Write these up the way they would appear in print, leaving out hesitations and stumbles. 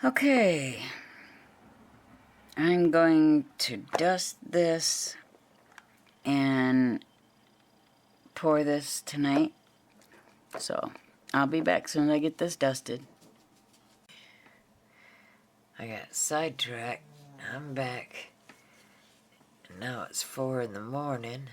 Okay, I'm going to dust this and pour this tonight. So I'll be back soon as I get this dusted. I got sidetracked. I'm back. And now it's 4 in the morning.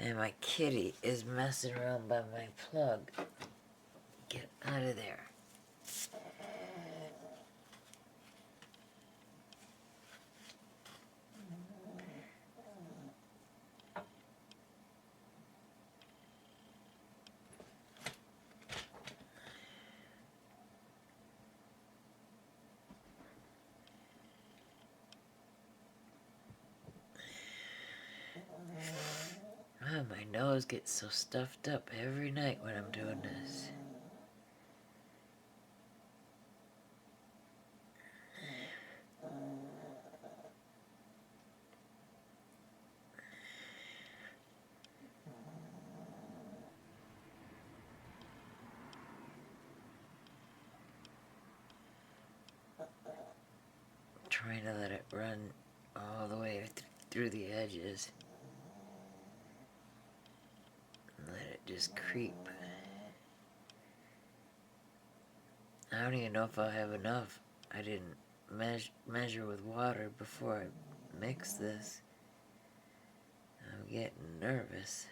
And my kitty is messing around by my plug. Get out of there. Oh, my nose gets so stuffed up every night when I'm doing this. Trying to let it run all the way through the edges. And let it just creep. I don't even know if I'll have enough. I didn't measure with water before I mix this. I'm getting nervous.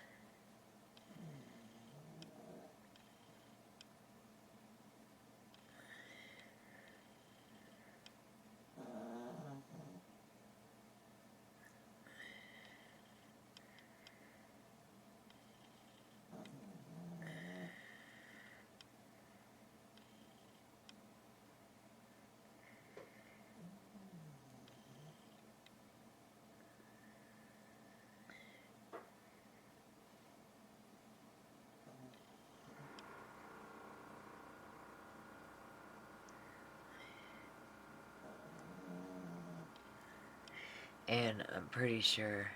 And I'm pretty sure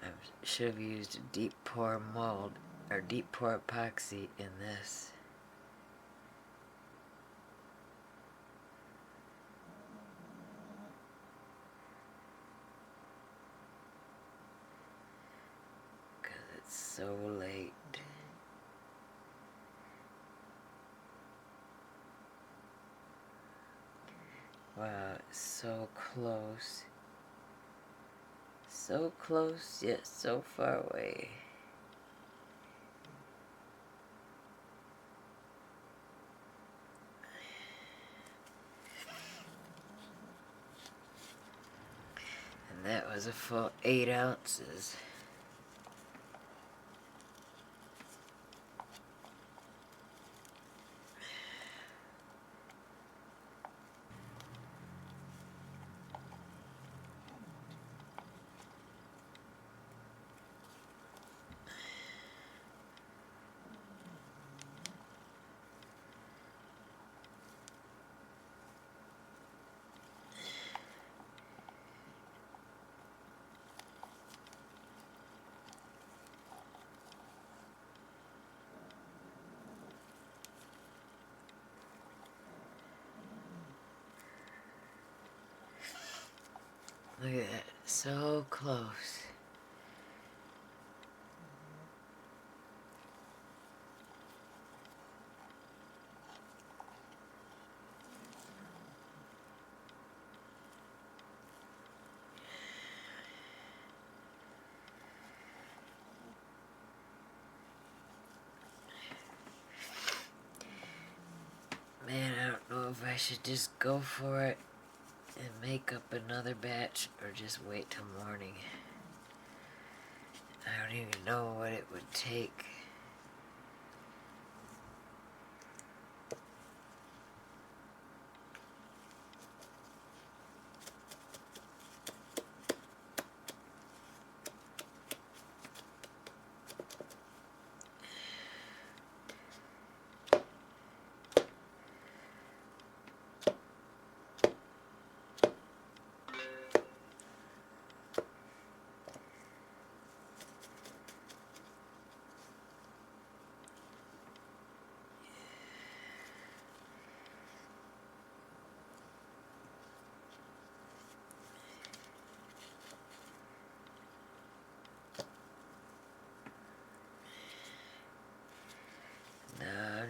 I should have used a deep pour mold or deep pour epoxy in this. Because it's so late. Wow, it's so close. So close, yet so far away. And that was a full 8 ounces. Look at that, so close. Man, I don't know if I should just go for it and make up another batch or just wait till morning. I don't even know what it would take.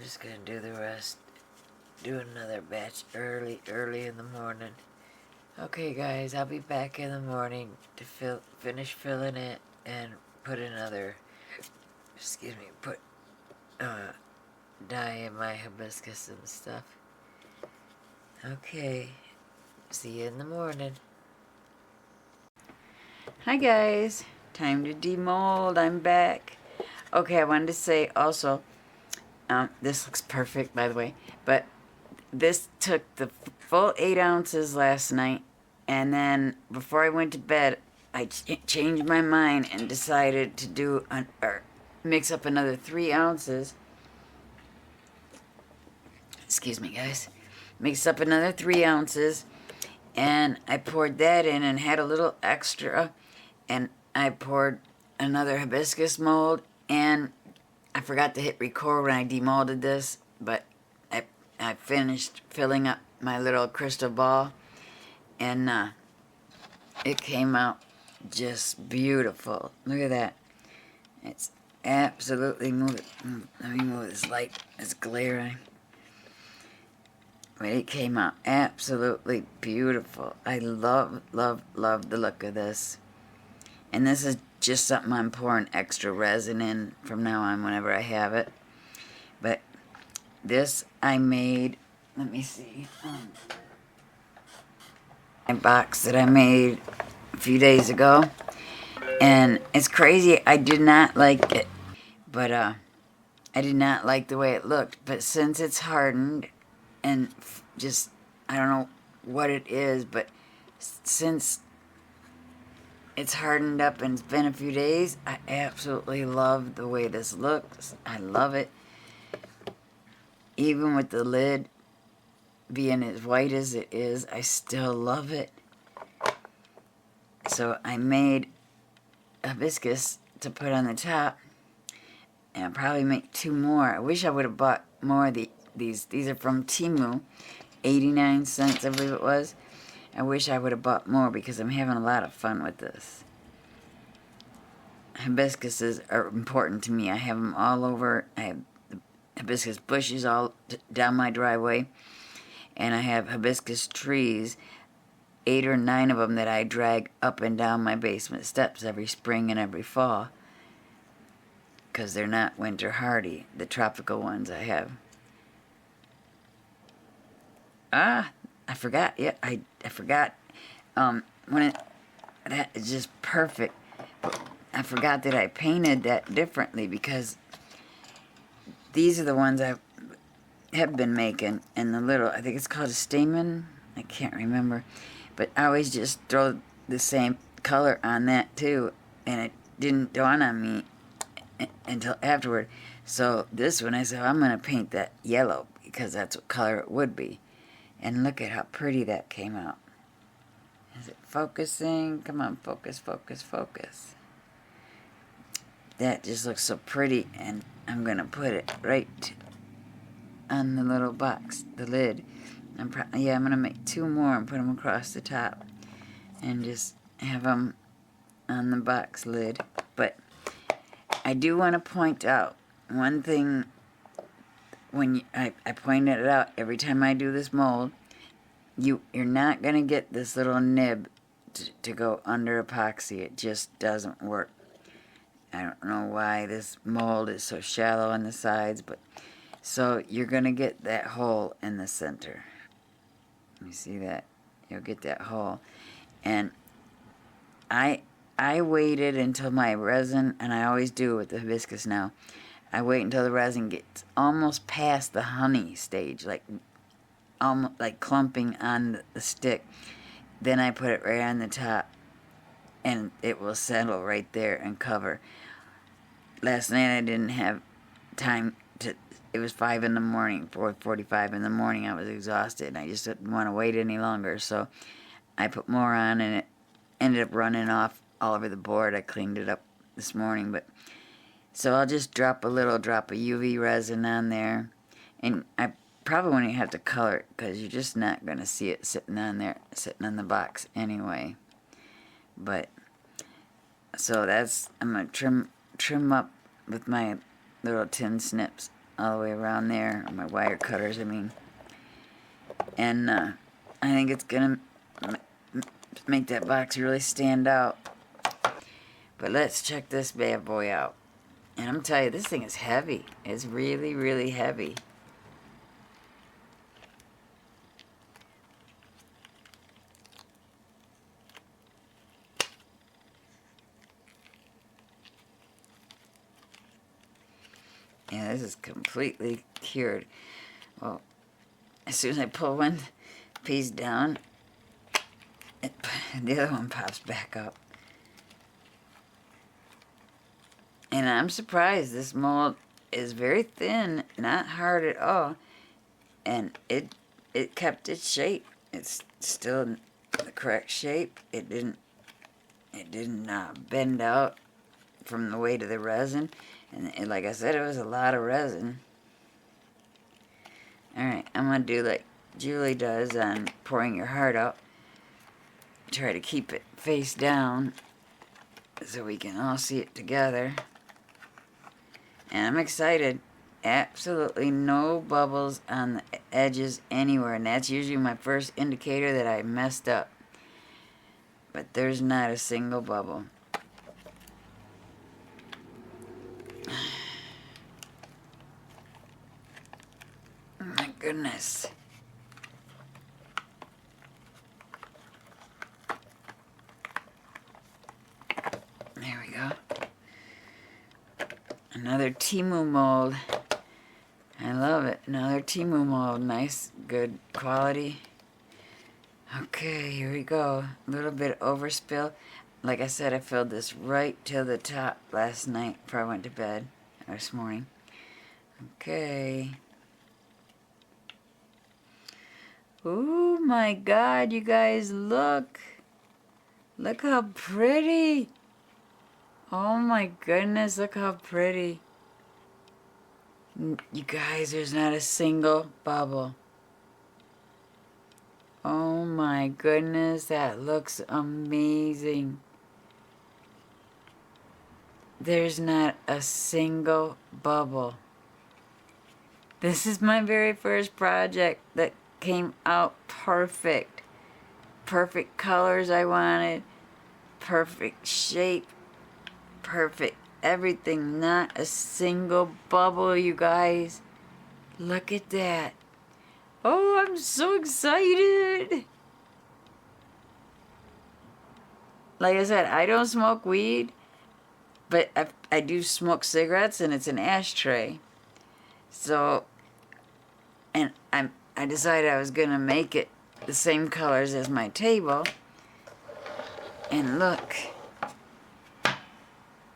just gonna do the rest. Do another batch early in the morning. Okay guys, I'll be back in the morning to finish filling it and put another, put dye in my hibiscus and stuff. Okay, see you in the morning. Hi guys, time to demold. I'm back. Okay, I wanted to say also, this looks perfect by the way, but this took the full 8 ounces last night, and then before I went to bed, I changed my mind and decided to do mix up another 3 ounces. Excuse me, guys. Mix up another 3 ounces, and I poured that in and had a little extra, and I poured another hibiscus mold, and I forgot to hit record when I demolded this, but I finished filling up my little crystal ball, and it came out just beautiful. Look at that. It's absolutely, let me move this light, it's glaring. But it came out absolutely beautiful. I love, love, love the look of this. And this is just something I'm pouring extra resin in from now on whenever I have it. But this I made, let me see, a box that I made a few days ago. And it's crazy, I did not like it. But I did not like the way it looked. But since it's hardened, and just, I don't know what it is, but since it's hardened up and it's been a few days, I absolutely love the way this looks. I love it. Even with the lid being as white as it is, I still love it. So I made a hibiscus to put on the top, and I'll probably make 2 more. I wish I would have bought more of these are from Temu, 89 cents I believe it was. I wish I would have bought more because I'm having a lot of fun with this. Hibiscuses are important to me. I have them all over. I have hibiscus bushes all down my driveway, and I have hibiscus trees, 8 or 9 of them that I drag up and down my basement steps every spring and every fall because they're not winter hardy, the tropical ones I have. I forgot. Yeah, I forgot. That is just perfect. But I forgot that I painted that differently because these are the ones I have been making. And the little, I think it's called a stamen. I can't remember. But I always just throw the same color on that too. And it didn't dawn on me until afterward. So this one I said, I'm going to paint that yellow because that's what color it would be. And look at how pretty that came out. Is it focusing? Come on, focus, focus, focus. That just looks so pretty, and I'm going to put it right on the little box, the lid. I'm going to make 2 more and put them across the top and just have them on the box lid. But I do want to point out one thing. When I pointed it out every time I do this mold, you're not going to get this little nib to go under epoxy. It just doesn't work. I don't know why this mold is so shallow on the sides, but so you're going to get that hole in the center. You see that? You'll get that hole. And I waited until my resin, and I always do with the hibiscus now, I wait until the resin gets almost past the honey stage, like almost like clumping on the stick. Then I put it right on the top, and it will settle right there and cover. Last night I didn't have time to. It was 5 in the morning, 4:45 in the morning. I was exhausted, and I just didn't want to wait any longer. So I put more on, and it ended up running off all over the board. I cleaned it up this morning, but. So I'll just drop a little drop of UV resin on there. And I probably won't even have to color it because you're just not going to see it sitting on there, sitting on the box anyway. But, so that's, I'm going to trim up with my little tin snips all the way around there, or my wire cutters, I mean. And I think it's gonna make that box really stand out. But let's check this bad boy out. And I'm telling you, this thing is heavy. It's really, really heavy. Yeah, this is completely cured. Well, as soon as I pull one piece down, the other one pops back up. And I'm surprised. This mold is very thin, not hard at all, and it kept its shape. It's still the correct shape. It didn't bend out from the weight of the resin. And like I said, it was a lot of resin. Alright, I'm going to do like Julie does on pouring your heart out. Try to keep it face down so we can all see it together. And I'm excited. Absolutely no bubbles on the edges anywhere. And that's usually my first indicator that I messed up. But there's not a single bubble. My goodness. There we go. Another Temu mold. I love it. Another Temu mold. Nice, good quality. Okay, here we go. A little bit overspill. Like I said, I filled this right to the top last night before I went to bed, or this morning. Okay. Oh my God, you guys, look. Look how pretty. Oh my goodness, look how pretty. You guys, there's not a single bubble. Oh my goodness, that looks amazing. There's not a single bubble. This is my very first project that came out perfect. Perfect colors I wanted. Perfect shape. Perfect everything. Not a single bubble, you guys. Look at that. Oh, I'm so excited. Like I said, I don't smoke weed, but I do smoke cigarettes, and it's an ashtray. So, and I decided I was going to make it the same colors as my table. And look.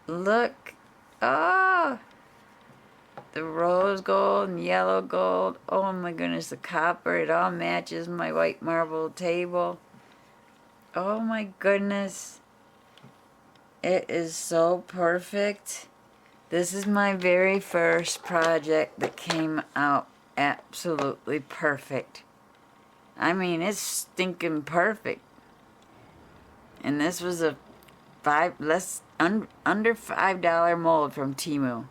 Look. Oh! The rose gold and yellow gold. Oh my goodness, the copper. It all matches my white marble table. Oh my goodness. It is so perfect. This is my very first project that came out absolutely perfect. I mean, it's stinking perfect. And this was a under $5 mold from Temu.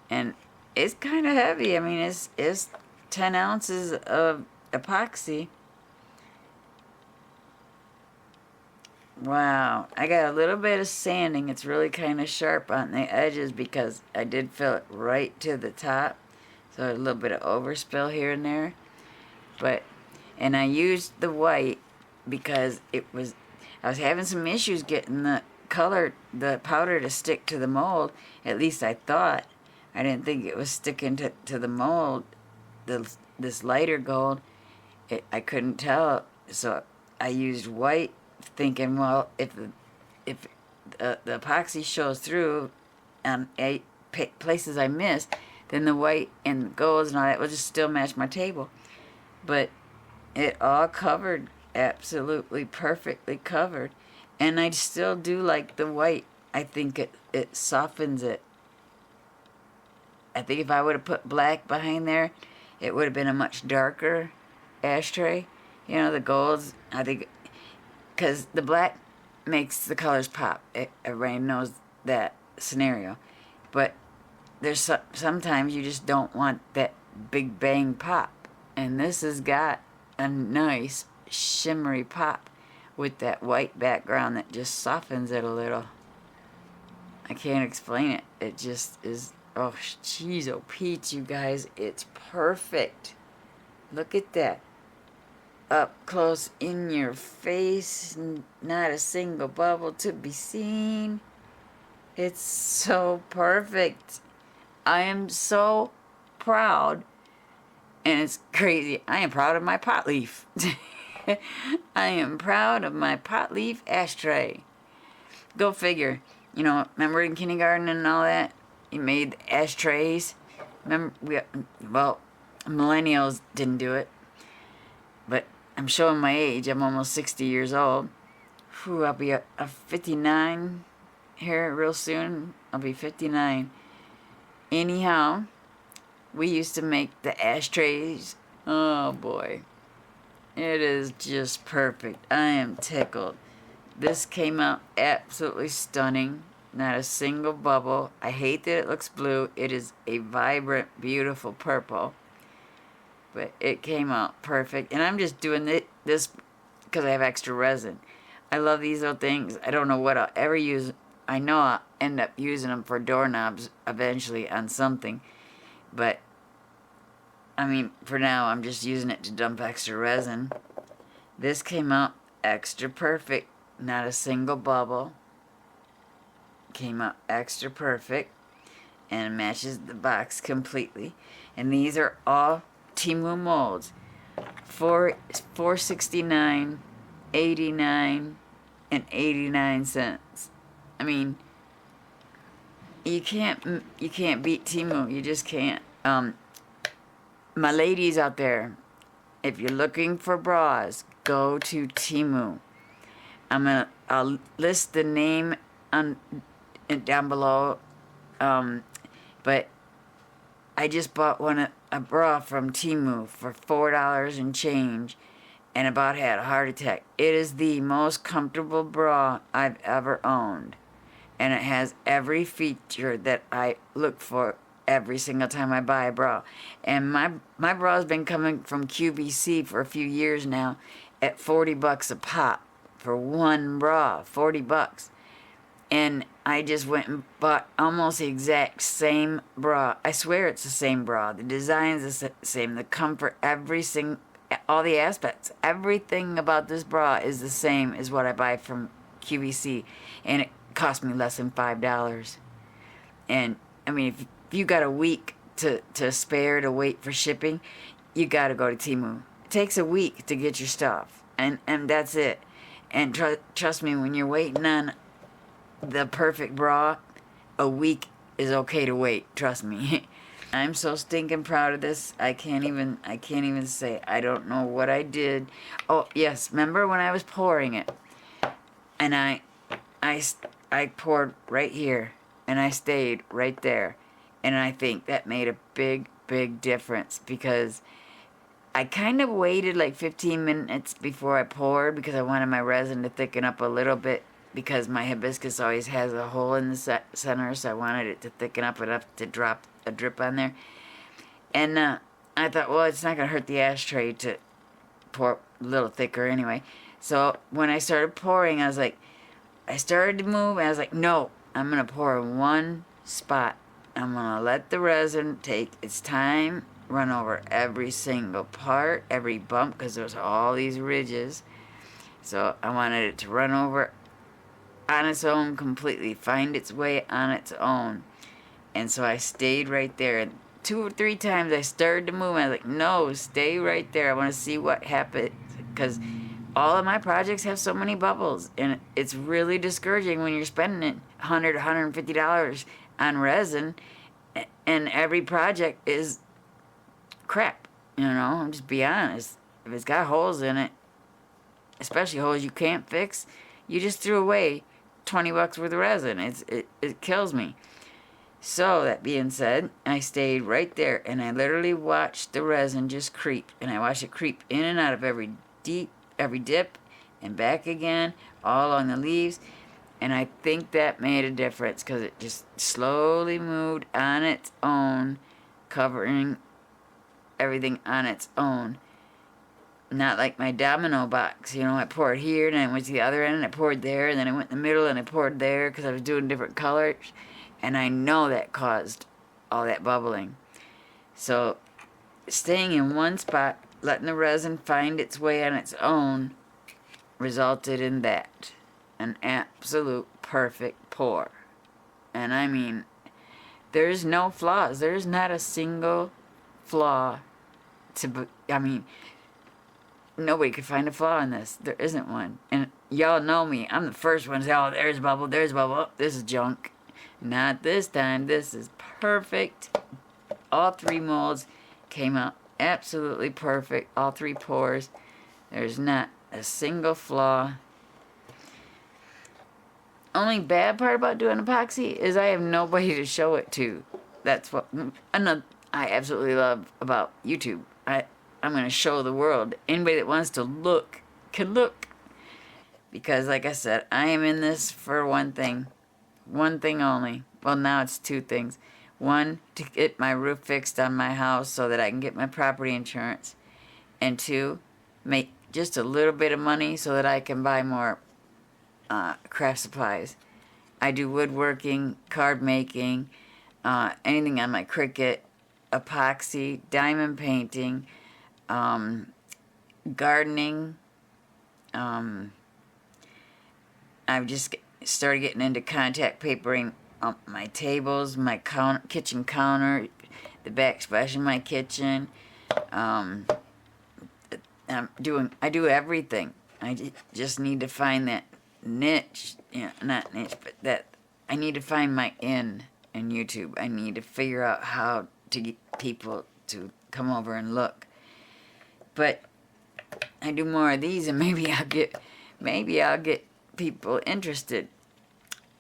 And it's kind of heavy. I mean, it's 10 ounces of epoxy. Wow. I got a little bit of sanding. It's really kind of sharp on the edges because I did fill it right to the top. So a little bit of overspill here and there. And I used the white because I was having some issues getting the powder to stick to the mold. At least I thought. I didn't think it was sticking to the mold. This lighter gold, I couldn't tell. So I used white, thinking, well, if the epoxy shows through on places I missed, then the white and the golds and all that will just still match my table. But it all covered, absolutely perfectly covered. And I still do like the white. I think it softens it. I think if I would have put black behind there, it would have been a much darker ashtray. You know, the golds, I think, because the black makes the colors pop. Everybody knows that scenario. But there's sometimes you just don't want that big bang pop. And this has got a nice shimmery pop with that white background that just softens it a little. I can't explain it. It just is, oh, jeez, oh, Pete, you guys, it's perfect. Look at that. Up close in your face, not a single bubble to be seen. It's so perfect. I am so proud, and it's crazy. I am proud of my pot leaf. I am proud of my pot leaf ashtray. Go figure. You know, remember in kindergarten and all that? You made ashtrays. Remember, well, millennials didn't do it. But I'm showing my age. I'm almost 60 years old. Whew, I'll be a 59 here real soon. I'll be 59. Anyhow, we used to make the ashtrays. Oh boy. It is just perfect. I am tickled. This came out absolutely stunning. Not a single bubble. I hate that it looks blue. It is a vibrant, beautiful purple. But it came out perfect. And I'm just doing this because I have extra resin. I love these little things. I don't know what I'll ever use. I know I'll end up using them for doorknobs eventually on something. But, I mean, for now, I'm just using it to dump extra resin. This came out extra perfect. Not a single bubble. Came out extra perfect. And it matches the box completely. And these are all Temu molds. $4.69, $89, and 89 cents. I mean, you can't beat Temu. You just can't. My ladies out there, if you're looking for bras, go to Temu. I'll list the name down below. But I just bought a bra from Temu for $4 and change, and about had a heart attack. It is the most comfortable bra I've ever owned, and it has every feature that I look for every single time I buy a bra. And my bra's been coming from QVC for a few years now at $40 a pop for one bra, $40. And I just went and bought almost the exact same bra. I swear it's the same bra. The design's the same. The comfort, all the aspects. Everything about this bra is the same as what I buy from QVC. And it cost me less than $5. And, I mean, if you got a week to spare to wait for shipping, you got to go to Temu. It takes a week to get your stuff. And that's it. And trust me, when you're waiting on the perfect bra, a week is okay to wait. Trust me. I'm so stinking proud of this. I can't even say. I don't know what I did. Oh yes, remember when I was pouring it, and I poured right here, and I stayed right there, and I think that made a big difference because I kind of waited like 15 minutes before I poured because I wanted my resin to thicken up a little bit. Because my hibiscus always has a hole in the center, so I wanted it to thicken up enough to drop a drip on there. And I thought, well, it's not going to hurt the ashtray to pour a little thicker anyway. So when I started pouring, I started to move, and I was like, no, I'm going to pour in one spot. I'm going to let the resin take its time, run over every single part, every bump, because there's all these ridges. So I wanted it to run over on its own completely, find its way on its own. And so I stayed right there. And 2 or 3 times I started to move. I was like, no, stay right there. I want to see what happens. Because all of my projects have so many bubbles. And it's really discouraging when you're spending $100, $150 on resin. And every project is crap. You know, I'll just be honest. If it's got holes in it, especially holes you can't fix, you just threw away $20 worth of resin. It kills me. So that being said, I stayed right there and I literally watched the resin just creep, and I watched it creep in and out of every dip and back again, all on the leaves. And I think that made a difference because it just slowly moved on its own, covering everything on its own. Not like my domino box, you know, I poured here and then I went to the other end and I poured there and then I went in the middle and I poured there because I was doing different colors. And I know that caused all that bubbling. So staying in one spot, letting the resin find its way on its own, resulted in that. An absolute perfect pour. And I mean, there's no flaws. There's not a single flaw I mean, nobody could find a flaw in this. There isn't one. And y'all know me. I'm the first one to say, oh, there's a bubble, there's a bubble. Oh, this is junk. Not this time. This is perfect. All 3 molds came out absolutely perfect. All 3 pours. There's not a single flaw. Only bad part about doing epoxy is I have nobody to show it to. That's what I absolutely love about YouTube. I'm going to show the world. Anybody that wants to look can look. Because like I said, I am in this for one thing. One thing only. Well, now it's 2 things. 1, to get my roof fixed on my house so that I can get my property insurance. And 2, make just a little bit of money so that I can buy more craft supplies. I do woodworking, card making, anything on my Cricut, epoxy, diamond painting, gardening. I've just started getting into contact papering my tables, my kitchen counter, the backsplash in my kitchen. I do everything. I just need to find that niche, not niche, but that I need to find my in YouTube. I need to figure out how to get people to come over and look. But I do more of these, and maybe I'll get people interested.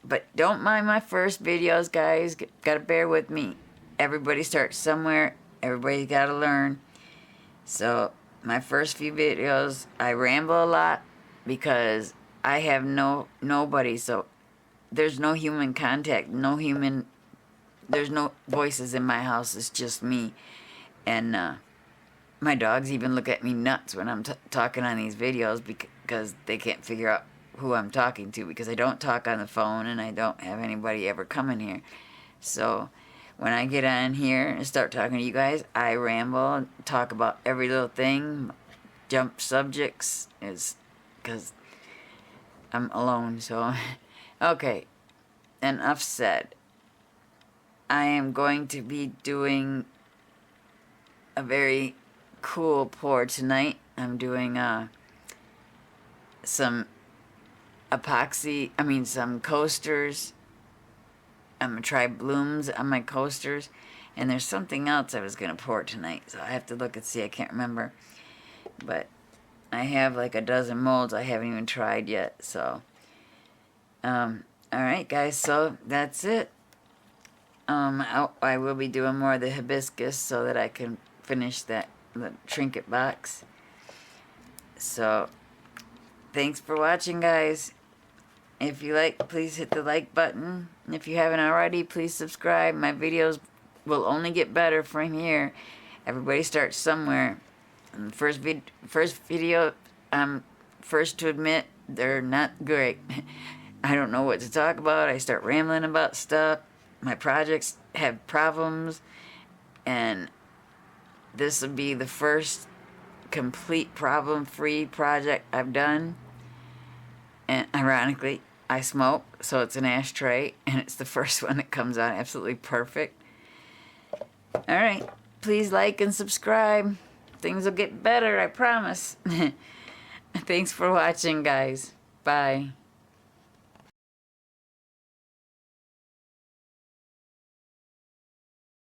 But don't mind my first videos, guys. Gotta bear with me. Everybody starts somewhere. Everybody's gotta learn. So my first few videos, I ramble a lot because I have nobody. So there's no human contact. There's no voices in my house. It's just me. And my dogs even look at me nuts when I'm talking on these videos because they can't figure out who I'm talking to, because I don't talk on the phone and I don't have anybody ever coming here. So when I get on here and start talking to you guys, I ramble and talk about every little thing, jump subjects, is because I'm alone. So okay, enough said. I am going to be doing a very cool pour tonight. I'm doing some some coasters. I'm going to try blooms on my coasters. And there's something else I was going to pour tonight, so I have to look and see. I can't remember. But I have like a dozen molds I haven't even tried yet. So, alright guys, so that's it. I will be doing more of the hibiscus so that I can finish the trinket box. So, thanks for watching, guys. If you like, please hit the like button. And if you haven't already, please subscribe. My videos will only get better from here. Everybody starts somewhere. And the first video, I'm first to admit, they're not great. I don't know what to talk about. I start rambling about stuff. My projects have problems. And this will be the first complete problem-free project I've done. And ironically, I smoke, so it's an ashtray, and it's the first one that comes out absolutely perfect. Alright, please like and subscribe. Things will get better, I promise. Thanks for watching, guys. Bye.